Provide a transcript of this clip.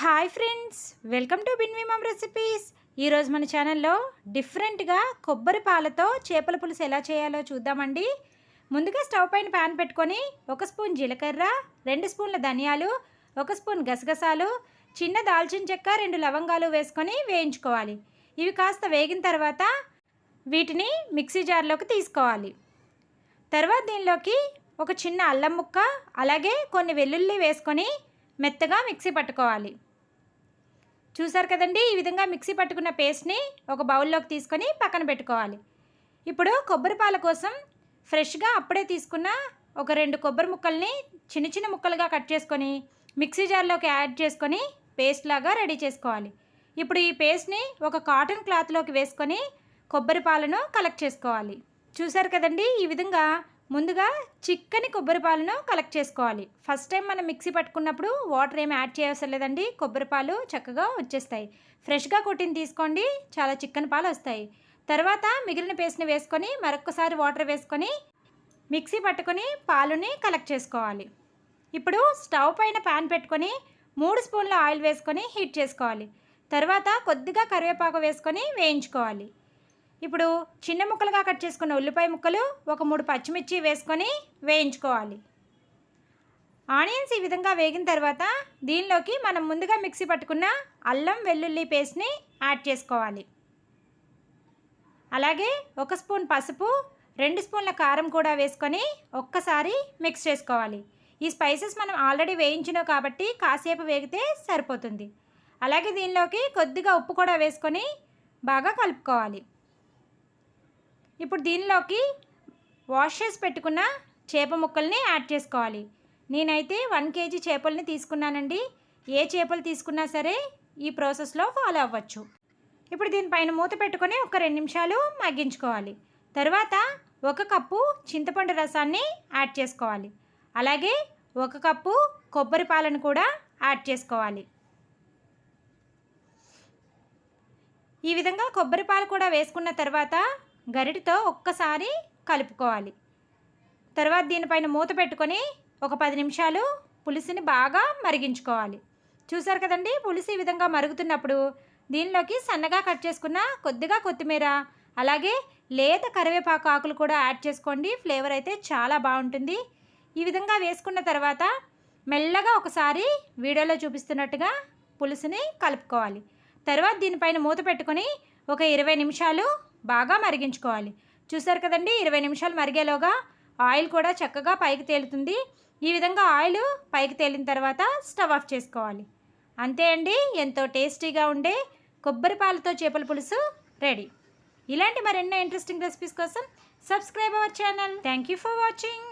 Hi friends, welcome to బిన్వి mom recipes. ఈరోజు మన ఛానల్లో డిఫరెంట్గా కొబ్బరి పాలతో చేపల పులుసు ఎలా చేయాలో చూద్దామండి. ముందుగా స్టవ్ పైన ప్యాన్ పెట్టుకొని 1 స్పూన్ జీలకర్ర, 2 స్పూన్ల ధనియాలు, 1 స్పూన్ గసగసాలు, చిన్న దాల్చిన చెక్క, 2 లవంగాలు వేసుకొని వేయించుకోవాలి. ఇవి కాస్త వేగిన తర్వాత వీటిని మిక్సీ జార్లోకి తీసుకోవాలి. తర్వాత దీనిలోకి ఒక చిన్న అల్లం ముక్క, అలాగే కొన్ని వెల్లుల్లి వేసుకొని మెత్తగా మిక్సీ పట్టుకోవాలి. చూసారు కదండి, ఈ విధంగా మిక్సీ పట్టుకున్న పేస్ట్ని ఒక బౌల్లోకి తీసుకొని పక్కన పెట్టుకోవాలి. ఇప్పుడు కొబ్బరి పాల కోసం ఫ్రెష్గా అప్పుడే తీసుకున్న ఒక 2 కొబ్బరి ముక్కల్ని చిన్న చిన్న ముక్కలుగా కట్ చేసుకొని మిక్సీ జార్లోకి యాడ్ చేసుకొని పేస్ట్ లాగా రెడీ చేసుకోవాలి. ఇప్పుడు ఈ పేస్ట్ని ఒక కాటన్ క్లాత్లోకి వేసుకొని కొబ్బరి పాలను కలెక్ట్ చేసుకోవాలి. చూసారు కదండి, ఈ విధంగా ముందుగా చిక్కని కొబ్బరి పాలను కలెక్ట్ చేసుకోవాలి. ఫస్ట్ టైం మనం మిక్సీ పట్టుకున్నప్పుడు వాటర్ ఏమి యాడ్ చేయవసరం లేదండి, కొబ్బరి పాలు చక్కగా వచ్చేస్తాయి. ఫ్రెష్గా కొట్టిన తీసుకోండి, చాలా చిక్కని పాలు వస్తాయి. తర్వాత మిగిలిన పేస్ట్ని వేసుకొని మరొకసారి వాటర్ వేసుకొని మిక్సీ పట్టుకొని పాలుని కలెక్ట్ చేసుకోవాలి. ఇప్పుడు స్టవ్ పైన ప్యాన్ పెట్టుకొని 3 స్పూన్ల ఆయిల్ వేసుకొని హీట్ చేసుకోవాలి. తర్వాత కొద్దిగా కరివేపాకు వేసుకొని వేయించుకోవాలి. ఇప్పుడు చిన్న ముక్కలుగా కట్ చేసుకున్న ఉల్లిపాయ ముక్కలు, ఒక 3 పచ్చిమిర్చి వేసుకొని వేయించుకోవాలి. ఆనియన్స్ ఈ విధంగా వేగిన తర్వాత దీనిలోకి మనం ముందుగా మిక్సీ పట్టుకున్న అల్లం వెల్లుల్లి పేస్ట్ని యాడ్ చేసుకోవాలి. అలాగే 1 స్పూన్ పసుపు, 2 స్పూన్ల కారం కూడా వేసుకొని ఒక్కసారి మిక్స్ చేసుకోవాలి. ఈ స్పైసెస్ మనం ఆల్రెడీ వేయించినాం కాబట్టి కాసేపు వేగితే సరిపోతుంది. అలాగే దీనిలోకి కొద్దిగా ఉప్పు కూడా వేసుకొని బాగా కలుపుకోవాలి. ఇప్పుడు దీనిలోకి వాష్ చేసి పెట్టుకున్న చేప ముక్కల్ని యాడ్ చేసుకోవాలి. నేనైతే 1 కేజీ చేపల్ని తీసుకున్నానండి. ఏ చేపలు తీసుకున్నా సరే ఈ ప్రాసెస్లో ఫాలో అవ్వచ్చు. ఇప్పుడు దీనిపైన మూత పెట్టుకొని ఒక 2 నిమిషాలు మగ్గించుకోవాలి. తర్వాత 1 కప్పు చింతపండు రసాన్ని యాడ్ చేసుకోవాలి. అలాగే 1 కప్పు కొబ్బరి పాలను కూడా యాడ్ చేసుకోవాలి. ఈ విధంగా కొబ్బరి పాలు కూడా వేసుకున్న తర్వాత గరిటతో ఒక్కసారి కలుపుకోవాలి. తర్వాత దీనిపైన మూత పెట్టుకొని ఒక 10 నిమిషాలు పులుసుని బాగా మరిగించుకోవాలి. చూసారు కదండి, పులుసు ఈ విధంగా మరుగుతున్నప్పుడు దీనిలోకి సన్నగా కట్ చేసుకున్న కొద్దిగా కొత్తిమీర, అలాగే లేత కరివేపాకు ఆకులు కూడా యాడ్ చేసుకోండి. ఫ్లేవర్ అయితే చాలా బాగుంటుంది. ఈ విధంగా వేసుకున్న తర్వాత మెల్లగా ఒకసారి వీడియోలో చూపిస్తున్నట్టుగా పులుసుని కలుపుకోవాలి. తర్వాత దీనిపైన మూత పెట్టుకొని ఒక 20 నిమిషాలు బాగా మరిగించుకోవాలి. చూసారు కదండి, 20 నిమిషాలు మరిగేలోగా ఆయిల్ కూడా చక్కగా పైకి తేలుతుంది. ఈ విధంగా ఆయిల్ పైకి తేలిన తర్వాత స్టవ్ ఆఫ్ చేసుకోవాలి. అంతే అండి, ఎంతో టేస్టీగా ఉండే కొబ్బరి పాలతో చేపల పులుసు రెడీ. ఇలాంటి మరెన్నో ఇంట్రెస్టింగ్ రెసిపీస్ కోసం subscribe our channel. Thank you for watching.